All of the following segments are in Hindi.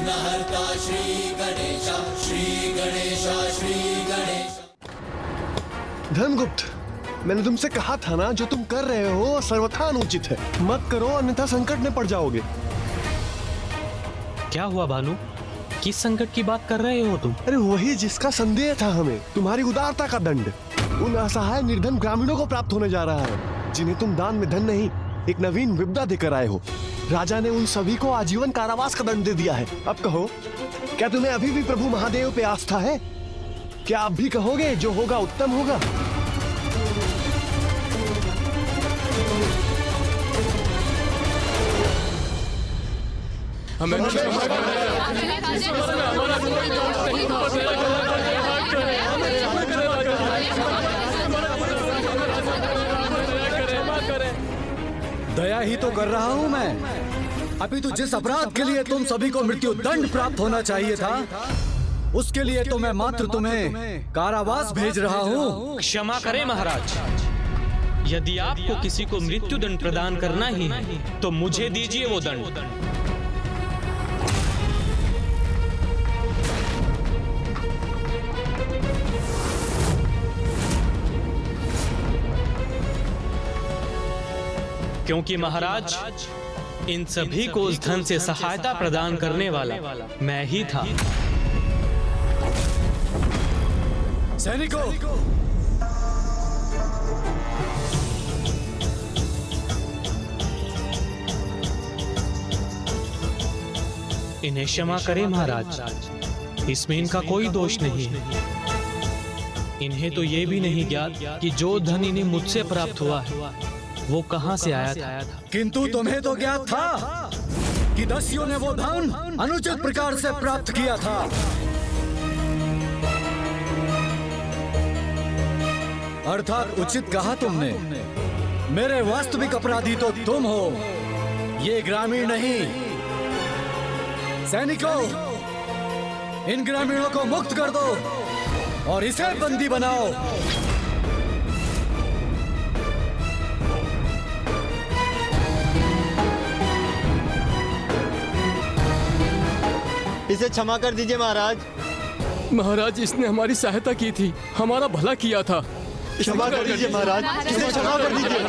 विघ्नहर्ता श्री गणेश, श्री गणेश, श्री गणेश। धनगुप्त, मैंने तुमसे कहा था ना, जो तुम कर रहे हो सर्वथा अनुचित है। मत करो, अन्यथा संकट में पड़ जाओगे। क्या हुआ भानु? किस संकट की बात कर रहे हो तुम? अरे वही जिसका संदेह था हमें, तुम्हारी उदारता का दंड उन असहाय निर्धन ग्रामीणों को प्राप्त होने जा रहा है, जिन्हें तुम दान में धन नहीं, एक नवीन विपदा देकर आए हो। राजा ने उन सभी को आजीवन कारावास का दंड दे दिया है। अब कहो, क्या तुम्हें अभी भी प्रभु महादेव पे आस्था है? क्या आप भी कहोगे जो होगा उत्तम होगा? दया ही तो कर रहा हूँ मैं। अभी तो जिस अपराध के लिए तुम सभी को मृत्यु दंड प्राप्त होना चाहिए था, उसके लिए तो मैं मात्र तुम्हें कारावास भेज रहा हूँ। क्षमा करें महाराज, यदि आपको किसी को मृत्यु दंड प्रदान करना ही है तो मुझे दीजिए वो दंड। क्योंकि महाराज, इन सभी को उस धन से सहायता प्रदान करने वाला मैं ही था। सैनिकों, इन्हें क्षमा करें महाराज, इसमें इनका कोई दोष नहीं है। इन्हें तो ये भी नहीं ज्ञात कि जो धन इन्हें मुझसे प्राप्त हुआ है वो कहां से आया था। किंतु तुम्हें तो ज्ञात था कि दस्युओं ने वो धन अनुचित प्रकार से प्राप्त किया था। अर्थात उचित कहा तुमने। मेरे वास्तविक अपराधी तो तुम हो, ये ग्रामीण नहीं। सैनिकों, इन ग्रामीणों को मुक्त कर दो और इसे बंदी बनाओ। इसे क्षमा कर दीजिए महाराज। महाराज, इसने हमारी सहायता की थी, हमारा भला किया था। क्षमा कर दीजिए महाराज, इसे क्षमा कर दीजिए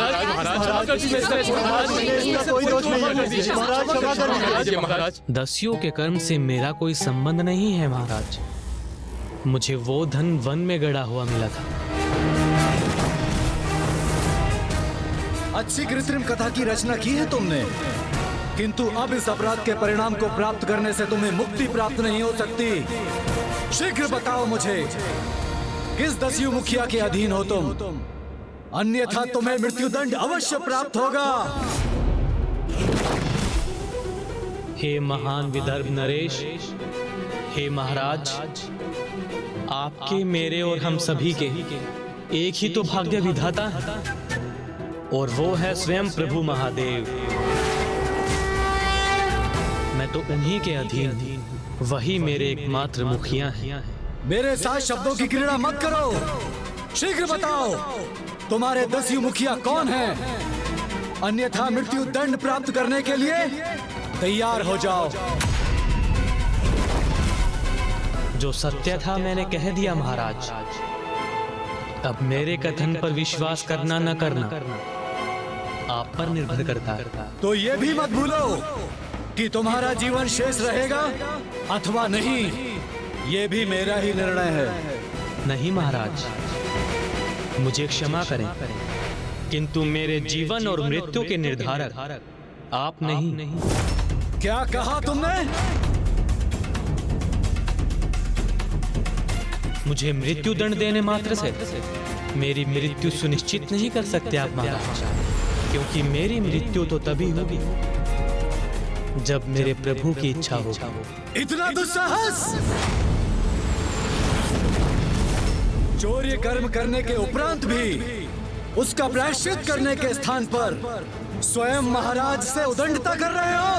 महाराज। दस्युओं के कर्म से मेरा कोई संबंध नहीं है महाराज। मुझे वो धन वन में गड़ा हुआ मिला था। अच्छी कृत्रिम कथा की रचना की है तुमने, किंतु अब इस अपराध के परिणाम को प्राप्त करने से तुम्हें मुक्ति प्राप्त नहीं हो सकती। शीघ्र बताओ मुझे, किस दस्यु मुखिया के अधीन हो तुम? अन्यथा तुम्हें मृत्युदंड अवश्य प्राप्त होगा। हे महान विदर्भ नरेश, हे महाराज, आपके, मेरे और हम सभी के एक ही तो भाग्य विधाता है, और वो है स्वयं प्रभु महादेव। मैं तो उन्हीं के अधीन हूँ, वही मेरे एकमात्र मुखिया हैं। मेरे साथ शब्दों की क्रीड़ा मत करो। शीघ्र बताओ, तुम्हारे दस्यु मुखिया कौन हैं? अन्यथा मृत्यु दंड प्राप्त करने के लिए तैयार हो जाओ। जो सत्य था मैंने कह दिया महाराज। अब मेरे कथन पर विश्वास करना न करना आप पर निर्भर करता है। तो ये भी मत भूलो कि तुम्हारा जीवन शेष रहेगा अथवा नहीं, ये भी मेरा ही निर्णय है। नहीं महाराज, मुझे क्षमा करें, किंतु मेरे जीवन और मृत्यु के निर्धारक आप नहीं। क्या कहा तुमने? मुझे मृत्यु दंड देने मात्र से मेरी मृत्यु सुनिश्चित नहीं कर सकते आप महाराज, क्योंकि मेरी मृत्यु तो तभी होगी जब मेरे प्रभु की इच्छा होगी। इतना दुस्साहस! चौर्य कर्म करने के उपरांत भी उसका प्रायश्चित करने के स्थान पर स्वयं महाराज से उदंडता कर रहे हो।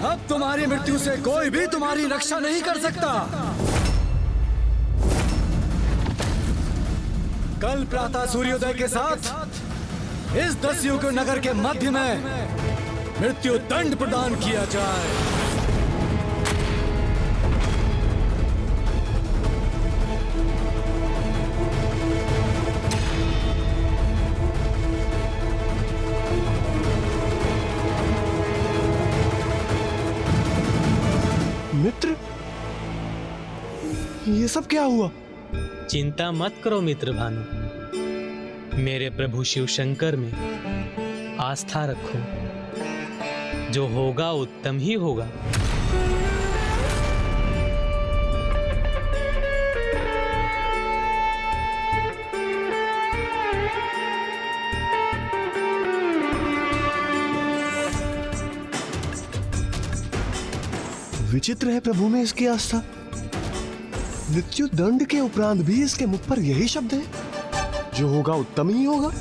अब तुम्हारी मृत्यु से कोई भी तुम्हारी रक्षा नहीं कर सकता। कल प्रातः सूर्योदय के साथ इस दस्युग नगर के मध्य में मृत्यु दंड प्रदान किया जाए। मित्र, ये सब क्या हुआ? चिंता मत करो मित्र भानु, मेरे प्रभु शिव शंकर में आस्था रखो, जो होगा उत्तम ही होगा। विचित्र है प्रभु में इसकी आस्था। मृत्यु दंड के उपरांत भी इसके मुख पर यही शब्द है, जो होगा उत्तम ही होगा।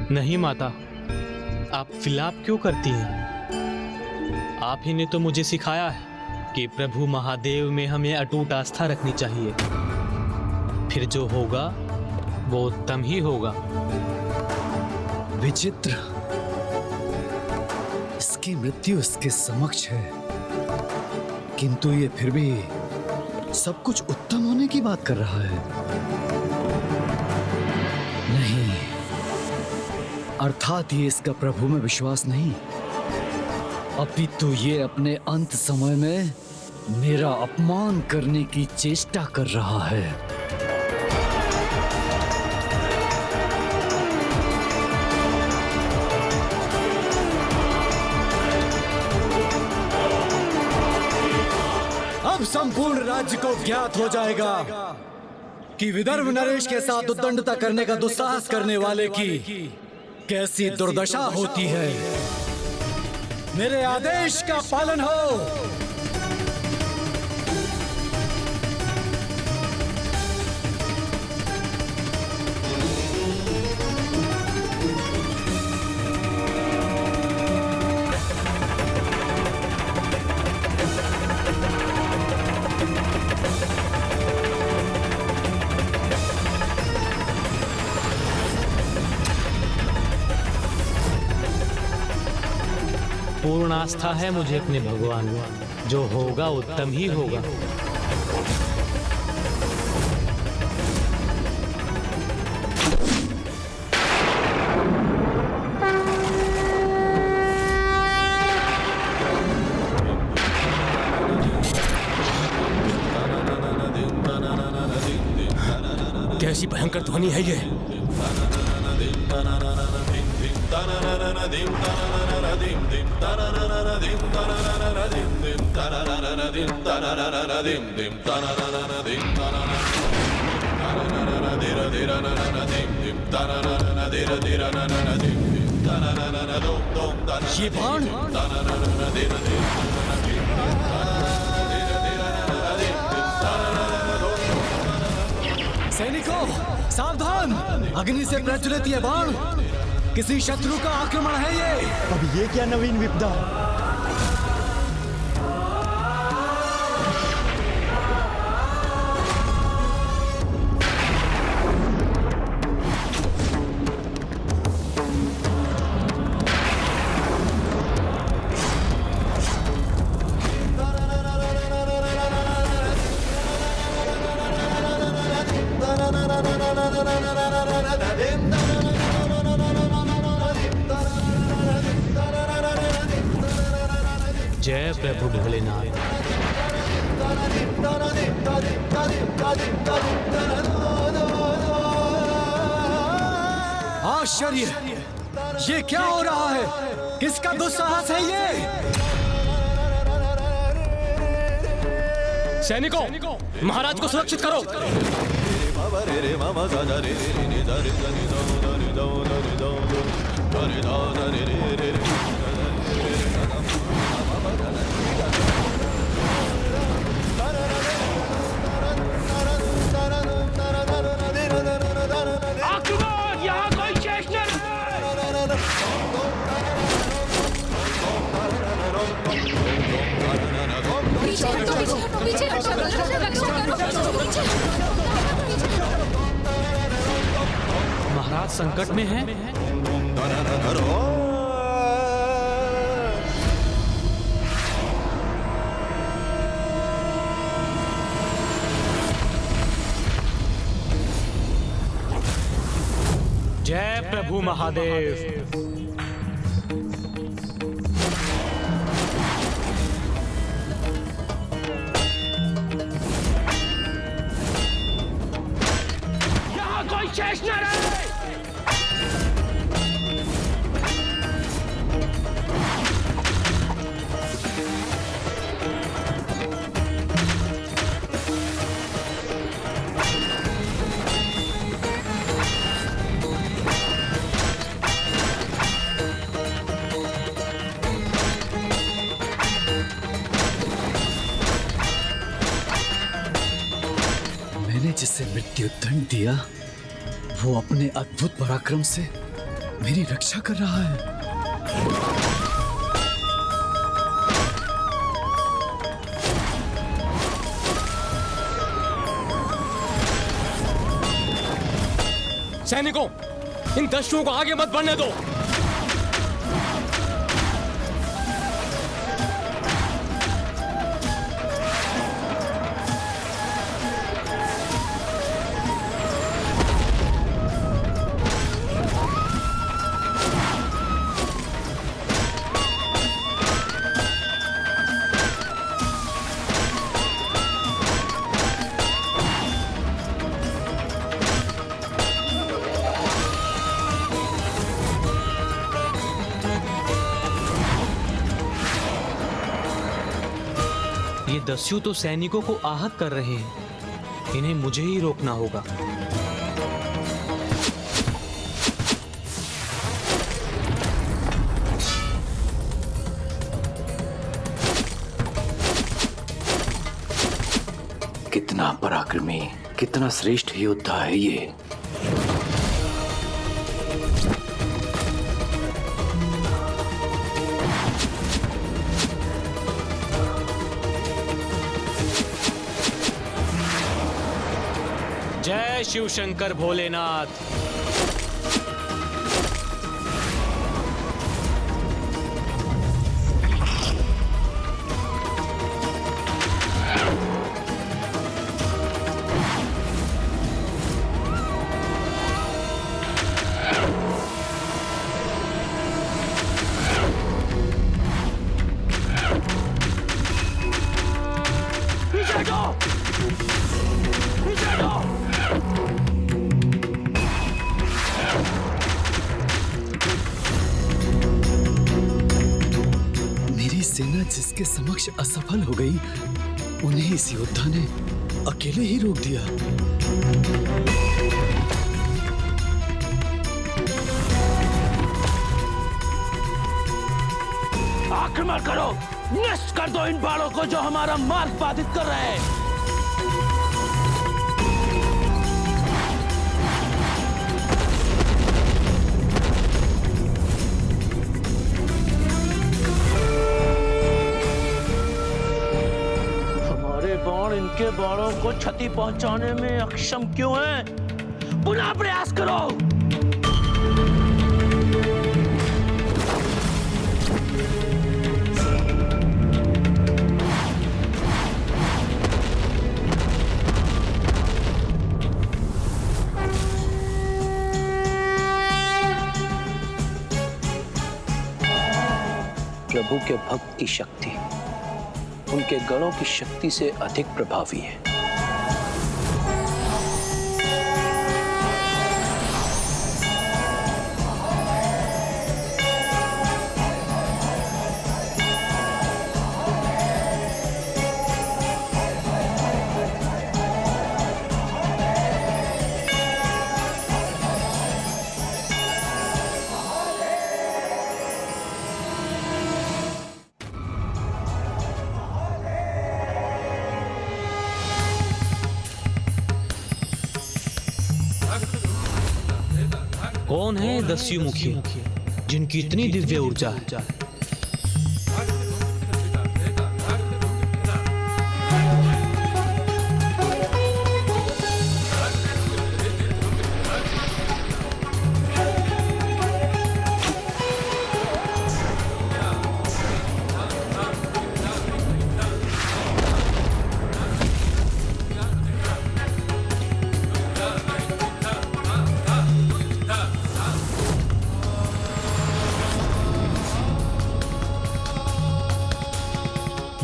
नहीं माता, आप विलाप क्यों करती हैं? आप ही ने तो मुझे सिखाया है कि प्रभु महादेव में हमें अटूट आस्था रखनी चाहिए, फिर जो होगा वो उत्तम ही होगा। विचित्र, इसकी मृत्यु इसके समक्ष है, किंतु ये फिर भी सब कुछ उत्तम होने की बात कर रहा है। नहीं, अर्थात ये इसका प्रभु में विश्वास नहीं, अपितु ये अपने अंत समय में मेरा अपमान करने की चेष्टा कर रहा है। अब संपूर्ण राज्य को ज्ञात हो जाएगा कि विदर्भ नरेश के साथ उद्दंडता करने का दुस्साहस करने वाले की कैसी दुर्दशा होती है। मेरे आदेश का पालन हो। पूर्ण आस्था है मुझे अपने भगवान में, जो होगा उत्तम ही होगा। कैसी भयंकर ध्वनि है ये? ये बाण? सैनिकों, सावधान! अग्नि से प्रज्वलित ये बाण किसी शत्रु का आक्रमण है ये। अब ये क्या नवीन विपदा? जय प्रभु भोलेनाथ। आश्चर्य! ये क्या हो रहा है? किसका दुस्साहस है ये? सैनिकों, महाराज को सुरक्षित करो। संकट में है। जय प्रभु महादेव। कोई शेष न रहे। मैंने जिसे मृत्यु दंड दिया वो अपने अद्भुत पराक्रम से मेरी रक्षा कर रहा है। सैनिकों, इन दस्युओं को आगे मत बढ़ने दो। ये दस्यु तो सैनिकों को आहत कर रहे हैं, इन्हें मुझे ही रोकना होगा। कितना पराक्रमी, कितना श्रेष्ठ योद्धा है ये। जय शिव शंकर भोलेनाथ। पीछे हटो! पीछे हटो! मेरी सेना जिसके समक्ष असफल हो गई उन्हें इस योद्धा ने अकेले ही रोक दिया। आक्रमण करो, नष्ट कर दो इन बाणों को जो हमारा मार्ग बाधित कर रहे हैं। हमारे बाण इनके बाणों को क्षति पहुंचाने में अक्षम क्यों हैं? पुनः प्रयास करो। प्रभु के भक्त की शक्ति उनके गणों की शक्ति से अधिक प्रभावी है। कौन है दस्यु मुखी जिनकी इतनी दिव्य ऊर्जा है?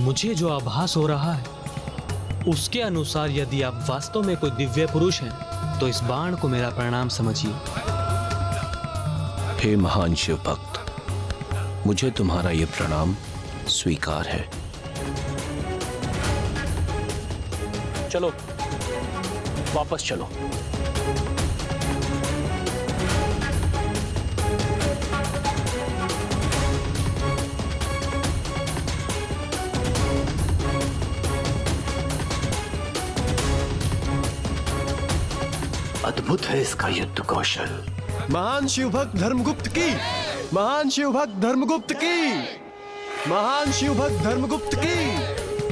मुझे जो आभास हो रहा है उसके अनुसार यदि आप वास्तव में कोई दिव्य पुरुष हैं तो इस बाण को मेरा प्रणाम समझिए। हे महान शिव भक्त, मुझे तुम्हारा यह प्रणाम स्वीकार है। चलो वापस चलो। अद्भुत है इसका युद्ध कौशल। महान शिवभक्त धर्मगुप्त की, महान शिवभक्त धर्मगुप्त की, महान शिवभक्त धर्मगुप्त की,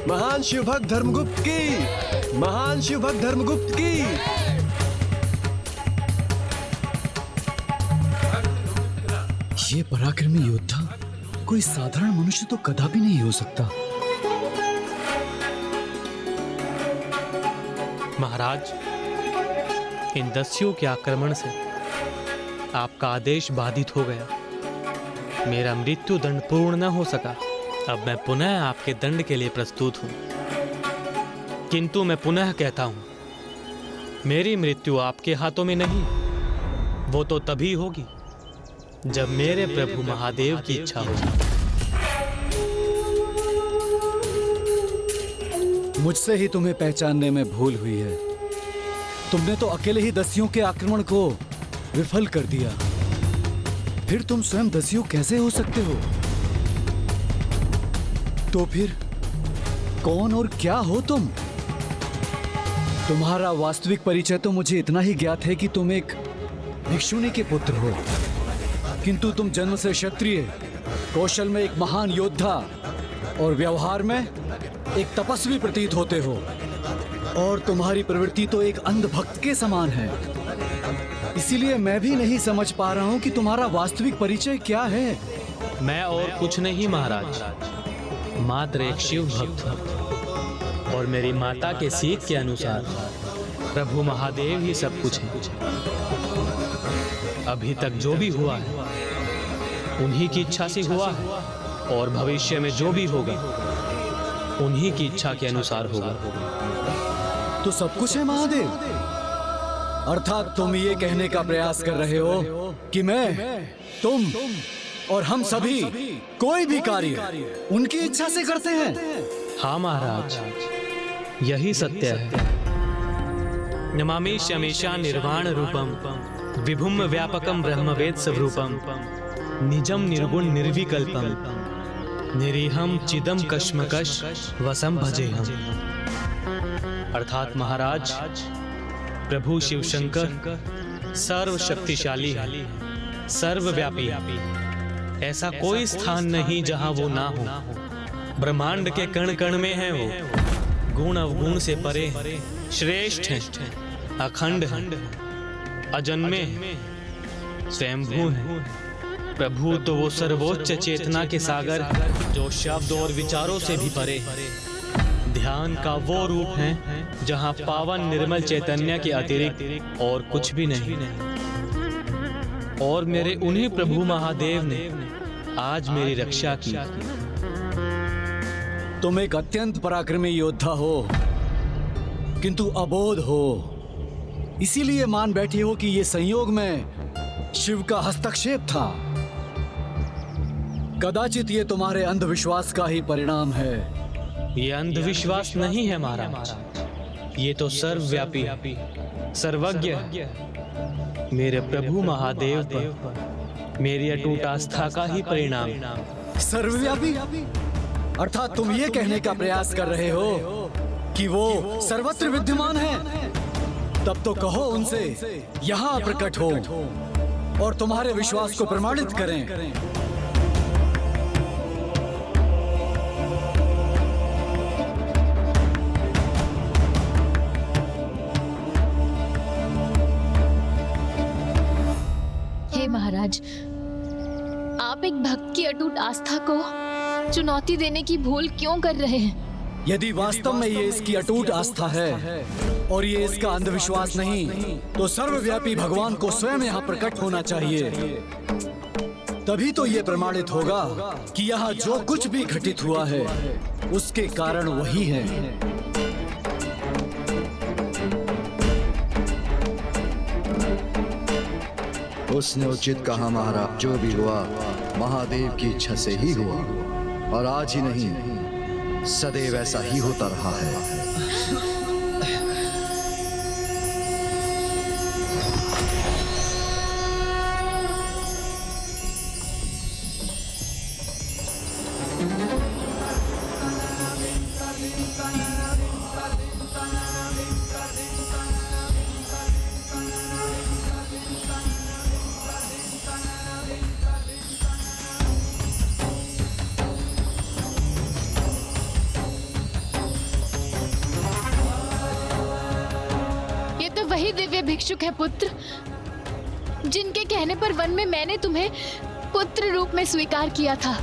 महान शिवभक्त धर्मगुप्त की, महान शिवभक्त धर्मगुप्त की। ये पराक्रमी योद्धा कोई साधारण मनुष्य तो कदापि नहीं हो सकता। महाराज, इन दस्युओं के आक्रमण से आपका आदेश बाधित हो गया। मेरा मृत्यु दंड पूर्ण न हो सका। अब मैं पुनः आपके दंड के लिए प्रस्तुत हूं। किंतु मैं पुनः कहता हूं, मेरी मृत्यु आपके हाथों में नहीं, वो तो तभी होगी जब मेरे प्रभु महादेव की इच्छा होगी। मुझसे ही तुम्हें पहचानने में भूल हुई है। तुमने तो अकेले ही दस्युओं के आक्रमण को विफल कर दिया। फिर तुम स्वयं दस्यु कैसे हो सकते हो? तो फिर कौन और क्या हो तुम? तुम्हारा वास्तविक परिचय तो मुझे इतना ही ज्ञात है कि तुम एक भिक्षुनी के पुत्र हो, किंतु तुम जन्म से क्षत्रिय, कौशल में एक महान योद्धा और व्यवहार में एक तपस्वी प्रतीत होते हो। और तुम्हारी प्रवृत्ति तो एक अंधभक्त के समान है। इसीलिए मैं भी नहीं समझ पा रहा हूं कि तुम्हारा वास्तविक परिचय क्या है। मैं और कुछ नहीं महाराज, मात्र एक शिव भक्त हूं। और मेरी माता के सीख के अनुसार प्रभु महादेव ही सब कुछ है। अभी तक जो भी हुआ है उन्हीं की इच्छा से हुआ है, और भविष्य में जो भी होगा उन्हीं की इच्छा के अनुसार होगा। तो सब कुछ है महादेव। अर्थात तुम ये कहने का प्रयास कर रहे हो कि मैं, तुम और हम सभी कोई भी कार्य उनकी इच्छा से करते हैं। हाँ महाराज, यही सत्य है। नमामि शमेशा निर्वाण रूपम विभुम व्यापकम ब्रह्मवेद स्वरूपम निजम निर्गुण निर्विकल्पम निरीहम चिदम कश्मकश वसम भजेहम। अर्थात महाराज, प्रभु शिव शंकर सर्वशक्तिशाली है, सर्वव्यापी। ऐसा कोई स्थान नहीं जहां वो ना हो। ब्रह्मांड के कण कण में है वो। गुण अवगुण से परे हैं, श्रेष्ठ हैं, अखंड हैं, अजन्मे हैं, स्वयंभू हैं। प्रभु तो वो सर्वोच्च चेतना के सागर जो शब्द और विचारों से भी परे है। ध्यान का वो रूप है जहां पावन निर्मल चैतन्य के अतिरिक्त और कुछ भी नहीं। और मेरे उन्हीं प्रभु महादेव ने आज मेरी रक्षा की। तुम एक अत्यंत पराक्रमी योद्धा हो, किंतु अबोध हो। इसीलिए मान बैठी हो कि ये संयोग में शिव का हस्तक्षेप था। कदाचित ये तुम्हारे अंधविश्वास का ही परिणाम है। ये अंधविश्वास नहीं है महाराज, ये तो सर्वव्यापी, सर्वज्ञ मेरे प्रभु महादेव पर मेरी अटूट आस्था का ही परिणाम। सर्वव्यापी अर्थात तुम ये कहने का प्रयास कर रहे हो कि वो सर्वत्र विद्यमान है। तब तो कहो उनसे यहाँ प्रकट हो और तुम्हारे विश्वास को प्रमाणित करें। महाराज, आप एक भक्त की अटूट आस्था को चुनौती देने की भूल क्यों कर रहे हैं? यदि वास्तव में ये इसकी अटूट आस्था है और ये इसका अंधविश्वास नहीं, तो सर्वव्यापी भगवान को स्वयं यहाँ प्रकट होना चाहिए। तभी तो ये प्रमाणित होगा कि यहाँ जो कुछ भी घटित हुआ है उसके कारण वही है। उसने उचित कहा महाराज, जो भी हुआ महादेव की इच्छा से ही हुआ, और आज ही नहीं सदैव ऐसा ही होता रहा है। वही दिव्य भिक्षुक है पुत्र, जिनके कहने पर वन में मैंने तुम्हें पुत्र रूप में स्वीकार किया था।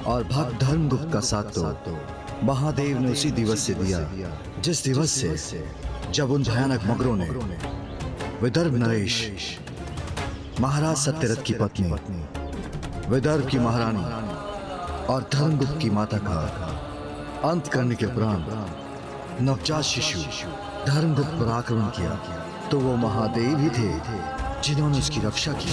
और भक्त धर्मगुप्त का साथ तो महादेव ने उसी दिवस से दिया, जिस दिवस से जब उन भयानक मगरों ने विदर्भ नरेश, महाराज सत्यरथ की पत्नी, विदर्भ की महारानी और धर्मगुप्त की माता का अंत करने के उपरांत नवजात शिशु धर्मगुप्त पर आक्रमण किया, तो वो महादेव ही थे जिन्होंने उसकी रक्षा की।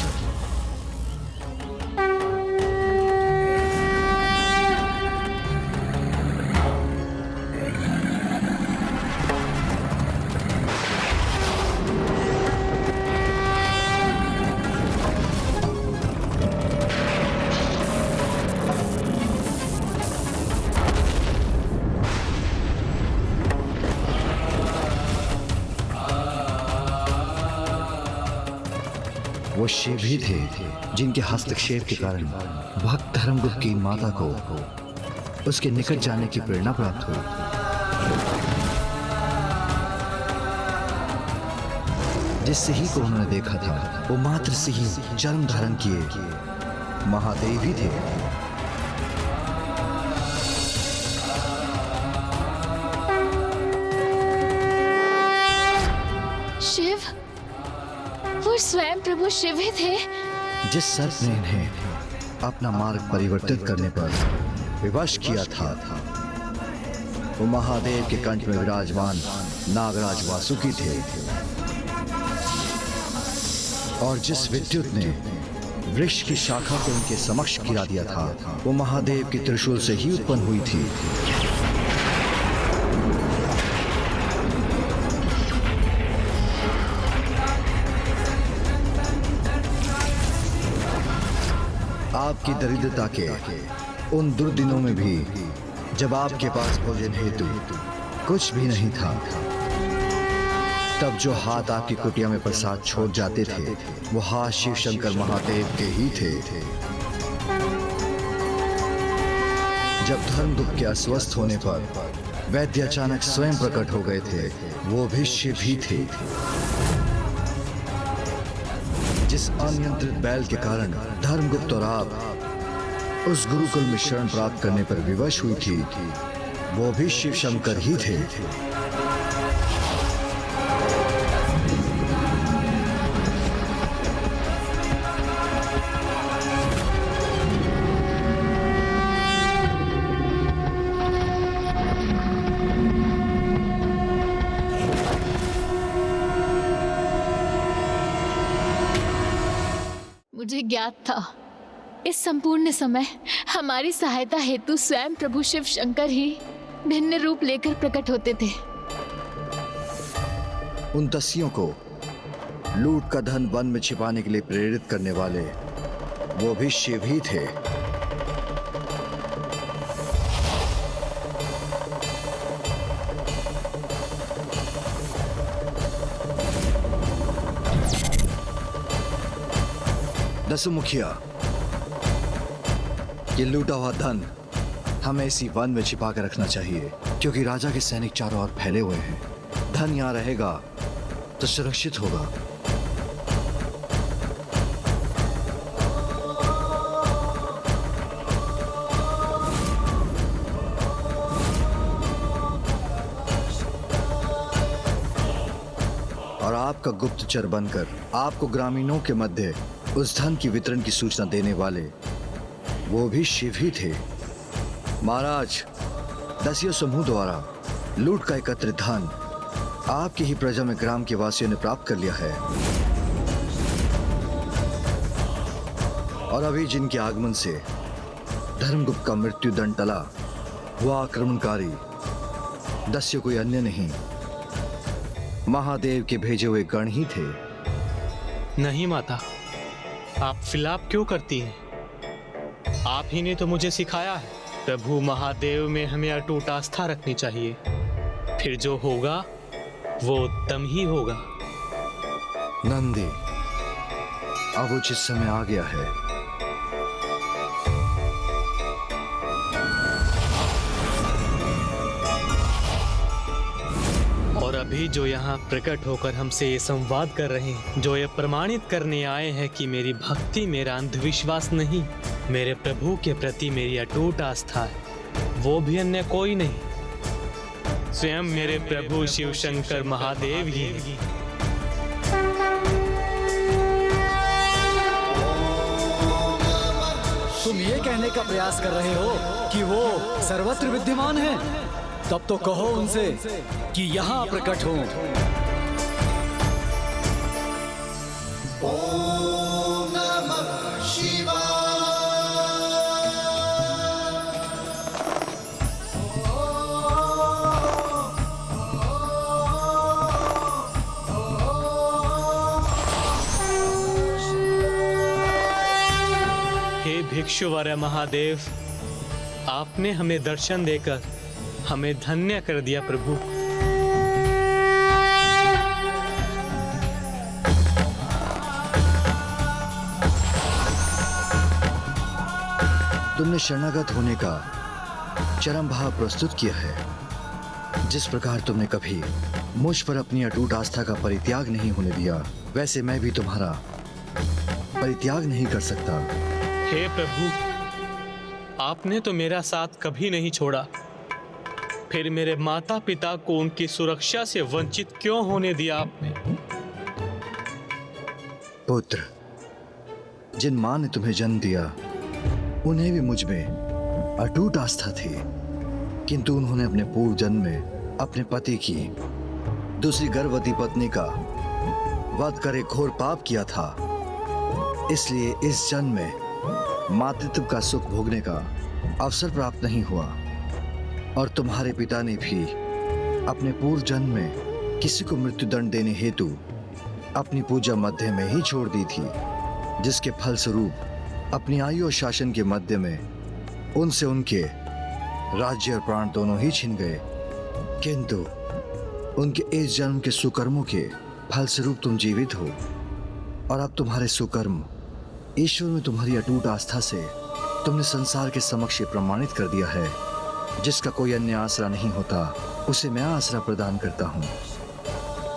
वो शिव ही थे जिनके हस्तक्षेप के कारण भक्त धर्मगुप्त की माता को उसके निकट जाने की प्रेरणा प्राप्त हुई। जिस सिंह को उन्होंने देखा था वो मात्र सिंह जन्म धारण किए महादेव ही थे। शिव, वो स्वयं प्रभु शिव ही थे। जिस सर्प ने इन्हें अपना मार्ग परिवर्तित करने पर विवश किया था वो महादेव के कंठ में विराजमान नागराज वासुकी थे। और जिस विद्युत ने वृक्ष की शाखा को उनके समक्ष गिरा दिया था वो महादेव के त्रिशूल से ही उत्पन्न हुई थी। आपकी दरिद्रता के उन दुर्दिनों में भी जब आपके पास भोजन हेतु कुछ भी नहीं था, तब जो हाथ आपकी कुटिया में प्रसाद छोड़ जाते थे वो हाथ शिव शंकर महादेव के ही थे। जब धर्मगुप्त के अस्वस्थ होने पर वैद्य अचानक स्वयं प्रकट हो गए थे, वो भी शिव ही थे। जिस अनियंत्रित बैल के कारण धर्मगुप्त और आप उस गुरुकुल में शरण प्राप्त करने पर विवश हुई थी, वो भी शिव शंकर ही थे। मुझे ज्ञात था इस संपूर्ण समय हमारी सहायता हेतु स्वयं प्रभु शिव शंकर ही भिन्न रूप लेकर प्रकट होते थे। उन दस्युओं को लूट का धन वन में छिपाने के लिए प्रेरित करने वाले वो भी शिव ही थे। दसु मुखिया, ये लूटा हुआ धन हमें इसी वन में छिपा कर रखना चाहिए, क्योंकि राजा के सैनिक चारों ओर फैले हुए हैं। धन यहाँ रहेगा तो सुरक्षित होगा। आपका गुप्तचर बनकर आपको ग्रामीणों के मध्य उस धन की वितरण की सूचना देने वाले वो भी शिव ही थे। महाराज, दसियों समूह द्वारा लूट का एकत्रित धन आपकी ही प्रजा में ग्राम के वासियों ने प्राप्त कर लिया है, और अभी जिनके आगमन से धर्मगुप्त का मृत्यु दंड टला, वह आक्रमणकारी दस्यु कोई अन्य नहीं, महादेव के भेजे हुए गण ही थे। नहीं माता, आप फिलाप क्यों करती हैं? आप ही ने तो मुझे सिखाया है, प्रभु महादेव में हमें अटूट आस्था रखनी चाहिए, फिर जो होगा वो उत्तम ही होगा। नंदी, अब उचित समय आ गया है। और अभी जो यहाँ प्रकट होकर हमसे ये संवाद कर रहे हैं, जो ये प्रमाणित करने आए हैं कि मेरी भक्ति मेरा अंधविश्वास नहीं, मेरे प्रभु के प्रति मेरी अटूट आस्था है, वो भी अन्य कोई नहीं, स्वयं मेरे प्रभु शिव शंकर महादेव ही हैं। तुम ये कहने का प्रयास कर रहे हो कि वो सर्वत्र विद्यमान है? तब तो कहो उनसे कि यहाँ प्रकट हो। ओम नमः शिवाय। हे भिक्षुवर महादेव, आपने हमें दर्शन देकर हमें धन्य कर दिया प्रभु। तुमने शरणागत होने का चरम भाव प्रस्तुत किया है। जिस प्रकार तुमने कभी मुझ पर अपनी अटूट आस्था का परित्याग नहीं होने दिया, वैसे मैं भी तुम्हारा परित्याग नहीं कर सकता। हे प्रभु, आपने तो मेरा साथ कभी नहीं छोड़ा, फिर मेरे माता पिता को उनकी सुरक्षा से वंचित क्यों होने दिया आपने? पुत्र, जिन मां ने तुम्हें जन्म दिया उन्हें भी मुझ में अटूट आस्था थी, किंतु उन्होंने अपने पूर्व जन्म में अपने पति की दूसरी गर्भवती पत्नी का वध कर एक घोर पाप किया था। इसलिए इस जन्म में मातृत्व का सुख भोगने का अवसर प्राप्त नहीं हुआ, और तुम्हारे पिता ने भी अपने पूर्व जन्म में किसी को मृत्युदंड देने हेतु अपनी पूजा मध्य में ही छोड़ दी थी, जिसके फलस्वरूप अपनी आयु और शासन के मध्य में उनसे उनके राज्य और प्राण दोनों ही छिन गए। किंतु उनके इस जन्म के सुकर्मों के फलस्वरूप तुम जीवित हो, और अब तुम्हारे सुकर्म ईश्वर में तुम्हारी अटूट आस्था से तुमने संसार के समक्ष प्रमाणित कर दिया है। जिसका कोई अन्य आसरा नहीं होता, उसे मैं आसरा प्रदान करता हूँ।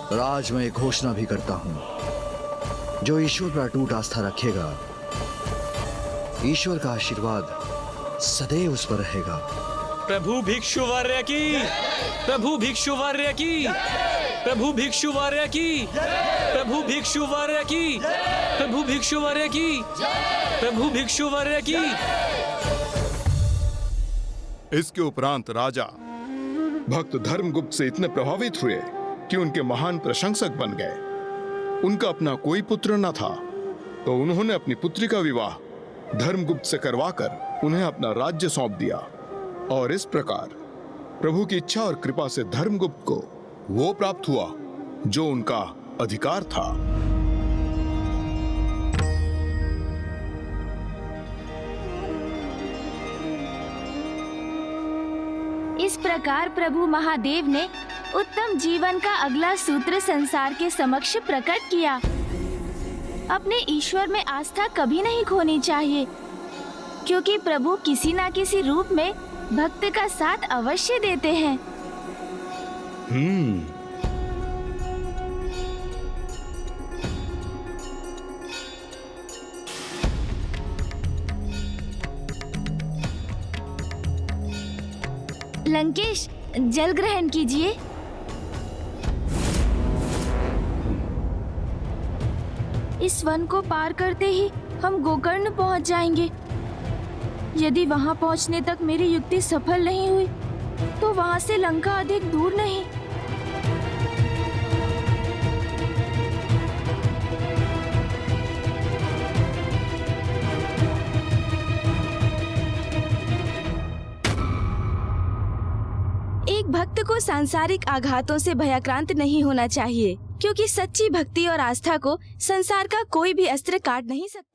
और आज मैं एक घोषणा भी करता हूँ, जो ईश्वर पर अटूट आस्था रखेगा, ईश्वर का आशीर्वाद सदैव उस पर रहेगा। प्रभु भिक्षुवर्य की, प्रभु भिक्षुवर्य की, प्रभु भिक्षुवर्य की, प्रभु भिक्षुवर्य की, प्रभु भिक्षुवर्य की, प्रभु भिक्षुवर्य की। इसके उपरांत राजा भक्त धर्मगुप्त से इतने प्रभावित हुए कि उनके महान प्रशंसक बन गए। उनका अपना कोई पुत्र न था, तो उन्होंने अपनी पुत्री का विवाह धर्मगुप्त से करवाकर उन्हें अपना राज्य सौंप दिया, और इस प्रकार प्रभु की इच्छा और कृपा से धर्मगुप्त को वो प्राप्त हुआ जो उनका अधिकार था। इस प्रकार प्रभु महादेव ने उत्तम जीवन का अगला सूत्र संसार के समक्ष प्रकट किया। अपने ईश्वर में आस्था कभी नहीं खोनी चाहिए, क्योंकि प्रभु किसी न किसी रूप में भक्त का साथ अवश्य देते हैं। लंकेश, जल ग्रहण कीजिए। इस वन को पार करते ही हम गोकर्ण पहुंच जाएंगे। यदि वहां पहुंचने तक मेरी युक्ति सफल नहीं हुई तो वहां से लंका अधिक दूर नहीं। एक भक्त को सांसारिक आघातों से भयाक्रांत नहीं होना चाहिए, क्योंकि सच्ची भक्ति और आस्था को संसार का कोई भी अस्त्र काट नहीं सकता।